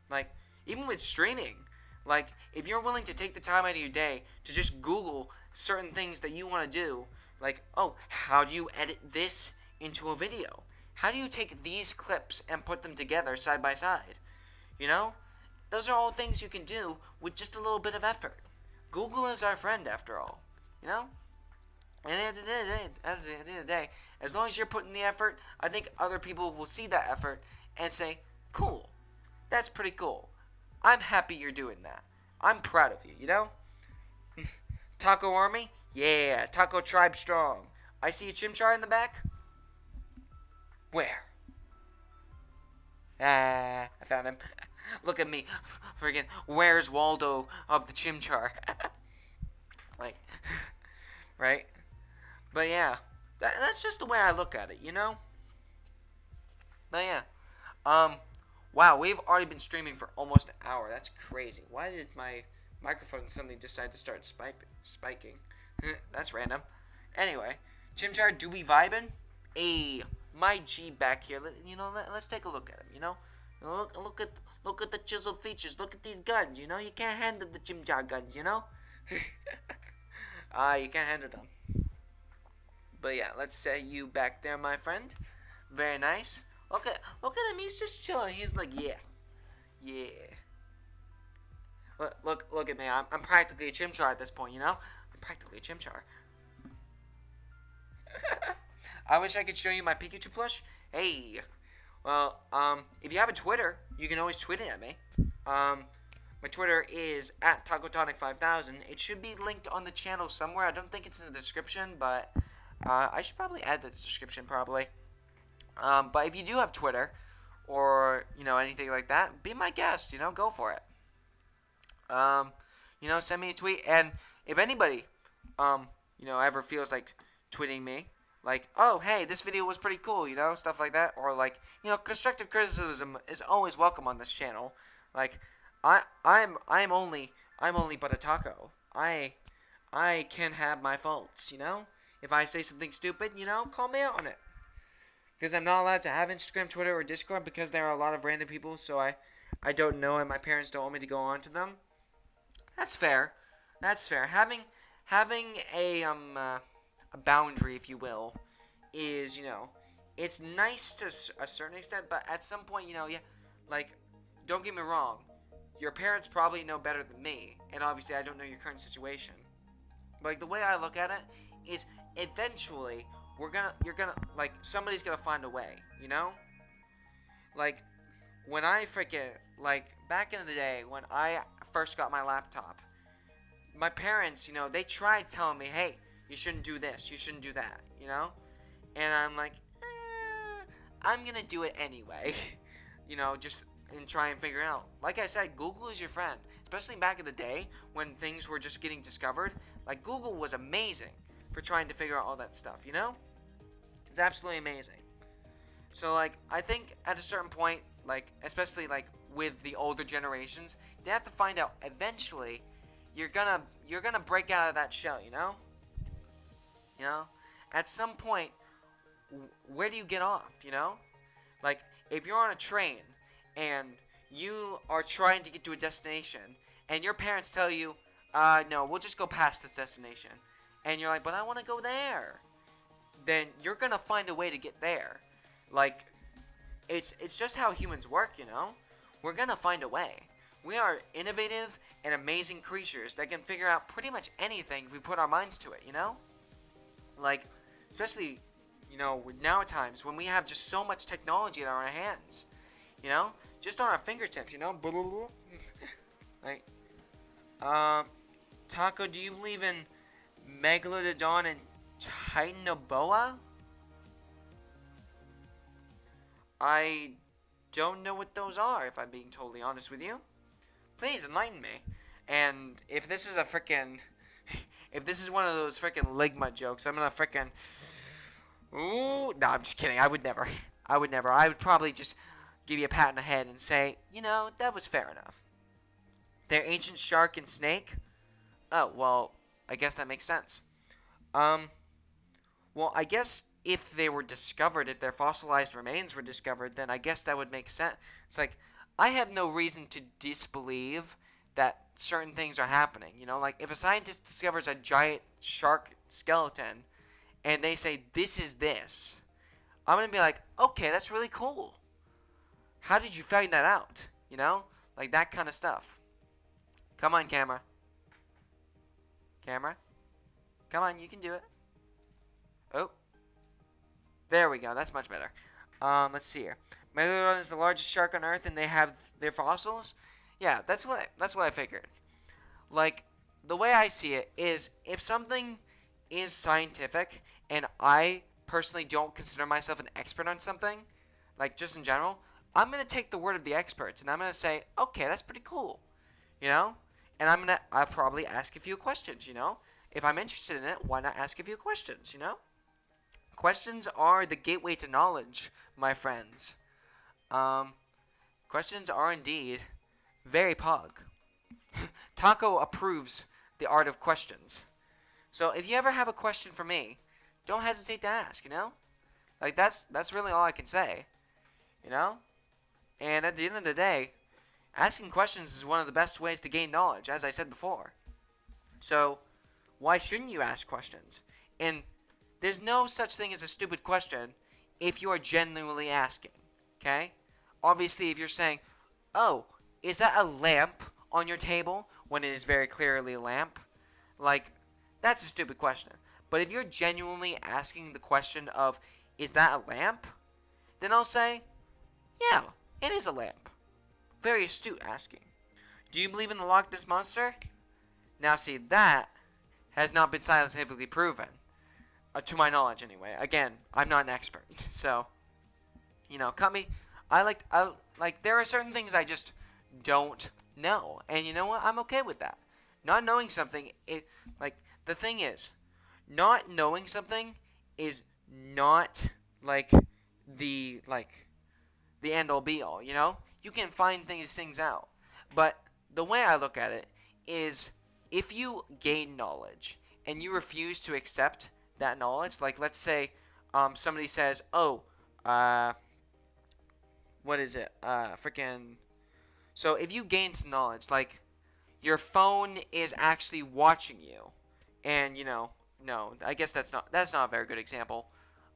S1: Like, even with streaming, like, if you're willing to take the time out of your day to just Google certain things that you want to do, like, oh, how do you edit this into a video? How do you take these clips and put them together side by side? Those are all things you can do with just a little bit of effort. Google is our friend after all, And at the end of the day, as long as you're putting the effort, I think other people will see that effort and say, "Cool, That's pretty cool. I'm happy you're doing that. I'm proud of you, you know? Taco Army? Yeah, Taco Tribe strong. I see a Chimchar in the back. Where? Ah, I found him. Look at me. Friggin' Where's Waldo of the Chimchar? Like, right? But yeah, that's just the way I look at it, you know? But yeah, um, wow, we've already been streaming for almost an hour. That's crazy. Why did my microphone suddenly decide to start spiking? That's random. Anyway, Chimchar, do we vibin'? Hey, my G back here. Let's take a look at him. Look at the chiseled features. Look at these guns. You can't handle the Chimchar guns. You can't handle them. But yeah, let's set you back there, my friend. Very nice. Look at him. He's just chilling. He's like, yeah. Look at me. I'm practically a Chimchar at this point. I'm practically a Chimchar. I wish I could show you my Pikachu plush. Hey. Well, if you have a Twitter, you can always tweet it at me. My Twitter is at TacoTonic5000. It should be linked on the channel somewhere. I don't think it's in the description, but I should probably add the description probably. But if you do have Twitter or anything like that, be my guest. Go for it. Send me a tweet, and if anybody ever feels like tweeting me, like, oh, hey, this video was pretty cool, stuff like that, or like, constructive criticism is always welcome on this channel. Like, I'm only but a taco. I can have my faults, If I say something stupid, call me out on it. Because I'm not allowed to have Instagram, Twitter, or Discord because there are a lot of random people, so I don't know, and my parents don't want me to go on to them. That's fair. That's fair. Having a boundary, if you will, is it's nice to a certain extent, but at some point, yeah, like, don't get me wrong, your parents probably know better than me, and obviously I don't know your current situation. But like, the way I look at it is, eventually like, somebody's gonna find a way, Like, when I freaking, like, back in the day when I first got my laptop, my parents, they tried telling me, hey, you shouldn't do this, you shouldn't do that, And I'm like, I'm gonna do it anyway, just and try and figure it out. Like I said, Google is your friend, especially back in the day when things were just getting discovered. Like, Google was amazing for trying to figure out all that stuff, It's absolutely amazing. So, like, I think at a certain point, like, especially, like, with the older generations, they have to find out eventually you're gonna break out of that shell, At some point, where do you get off, Like, if you're on a train and you are trying to get to a destination and your parents tell you, no, we'll just go past this destination. And you're like, but I want to go there. Then you're gonna find a way to get there. Like, it's just how humans work, We're gonna find a way. We are innovative and amazing creatures that can figure out pretty much anything if we put our minds to it, Like, especially, with now times when we have just so much technology in our hands, just on our fingertips, Like, Taco, do you believe in Megalodon and Titanoboa? I don't know what those are, if I'm being totally honest with you. Please enlighten me. And if this is if this is one of those frickin' Ligma jokes, I'm gonna frickin', ooh, no, I'm just kidding. I would never. I would probably just give you a pat on the head and say, that was fair enough. They're ancient shark and snake? Oh, well, I guess that makes sense. Well, I guess if they were discovered, if their fossilized remains were discovered, then I guess that would make sense. It's like, I have no reason to disbelieve that certain things are happening. Like, if a scientist discovers a giant shark skeleton and they say, this is this, I'm going to be like, okay, that's really cool. How did you find that out? Like, that kind of stuff. Come on, camera. Camera? Come on, you can do it. Oh. There we go. That's much better. Let's see here. Megalodon is the largest shark on Earth, and they have their fossils. Yeah, that's what I figured. Like, the way I see it is, if something is scientific, and I personally don't consider myself an expert on something, like just in general, I'm gonna take the word of the experts, and I'm gonna say, okay, that's pretty cool, you know. And I'll probably ask a few questions, you know. If I'm interested in it, why not ask a few questions, you know? Questions are the gateway to knowledge, my friends. Um, Questions are indeed very pog. Taco approves the art of questions. So if you ever have a question for me, don't hesitate to ask, you know? Like that's really all I can say, you know? And at the end of the day, asking questions is one of the best ways to gain knowledge, as I said before. So, why shouldn't you ask questions? And there's no such thing as a stupid question if you are genuinely asking, okay? Obviously, if you're saying, oh, is that a lamp on your table when it is very clearly a lamp? Like, that's a stupid question. But if you're genuinely asking the question of, is that a lamp? Then I'll say, yeah, it is a lamp. Very astute asking. Do you believe in the Loch Ness Monster? Now see, that has not been scientifically proven. To my knowledge anyway. Again, I'm not an expert. So, you know, cut me. I like there are certain things I just don't know. And you know what? I'm okay with that. Not knowing something, like, the thing is, not knowing something is not like the like the end all be all, you know? You can find things out. But the way I look at it is, if you gain knowledge and you refuse to accept that knowledge, like let's say somebody says, "Oh, what is it? Freaking." So if you gain some knowledge, like your phone is actually watching you, and you know, no, I guess that's not a very good example.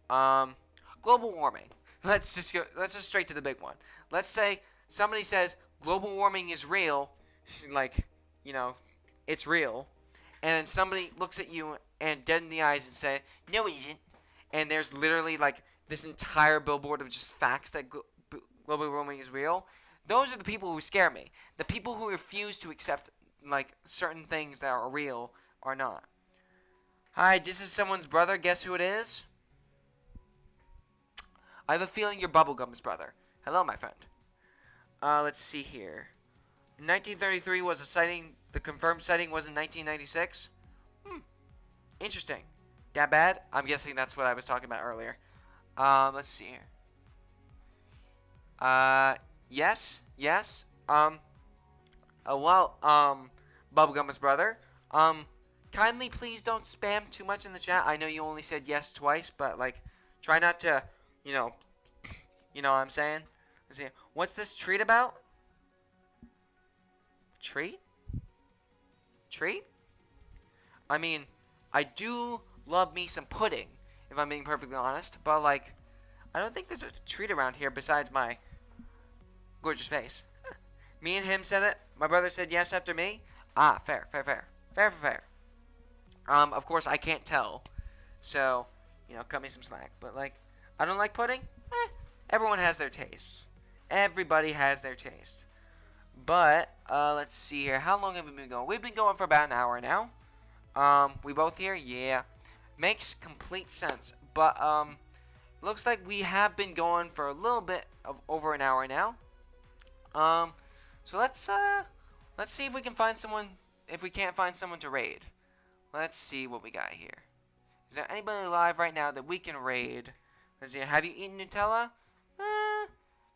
S1: Um, Global warming. Let's just straight to the big one. Let's say somebody says global warming is real, like, you know, it's real, and then somebody looks at you and dead in the eyes and say, "No, it isn't." And there's literally like this entire billboard of just facts that global warming is real. Those are the people who scare me. The people who refuse to accept like certain things that are real or not. Hi, this is someone's brother. Guess who it is? I have a feeling you're Bubblegum's brother. Hello, my friend. Let's see here. 1933 was a sighting. The confirmed sighting was in 1996. Interesting. That bad? I'm guessing that's what I was talking about earlier. Let's see here. Yes, yes. Bubblegum's brother. Kindly please don't spam too much in the chat. I know you only said yes twice, but like, try not to, you know what I'm saying? Let's see. What's this treat about? Treat? Treat? I mean, I do love me some pudding, if I'm being perfectly honest, but like, I don't think there's a treat around here besides my gorgeous face. Me and him said it. My brother said yes after me. Ah, fair, fair, fair. Fair, fair, fair. Of course, I can't tell. So, you know, cut me some slack. But, like, I don't like pudding. Everyone has their tastes. Everybody has their taste. But, let's see here. How long have we been going? We've been going for about an hour now. We both here? Yeah. Makes complete sense. But, looks like we have been going for a little bit of over an hour now. So let's see if we can find someone, if we can't find someone to raid. Let's see what we got here. Is there anybody alive right now that we can raid? Let's see, have you eaten Nutella?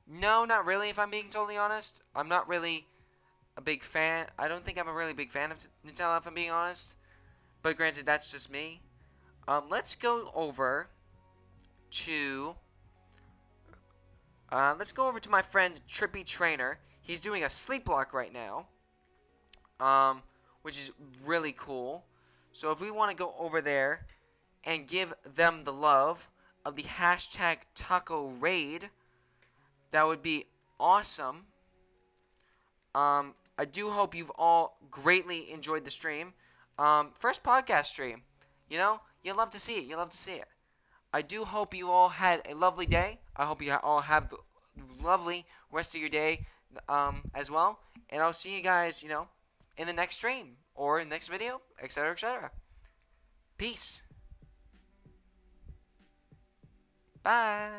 S1: No, not really, if I'm being totally honest. I'm not really a big fan. I don't think I'm a really big fan of Nutella, if I'm being honest. But granted, that's just me. Let's go over to... let's go over to my friend Trippy Trainer. He's doing a sleep block right now, which is really cool. So if we want to go over there and give them the love of the hashtag taco raid, that would be awesome. I do hope you've all greatly enjoyed the stream. First podcast stream. You know, you love to see it. You love to see it. I do hope you all had a lovely day. I hope you all have the lovely rest of your day as well. And I'll see you guys, in the next stream or in the next video, etc., etc. Peace. Bye.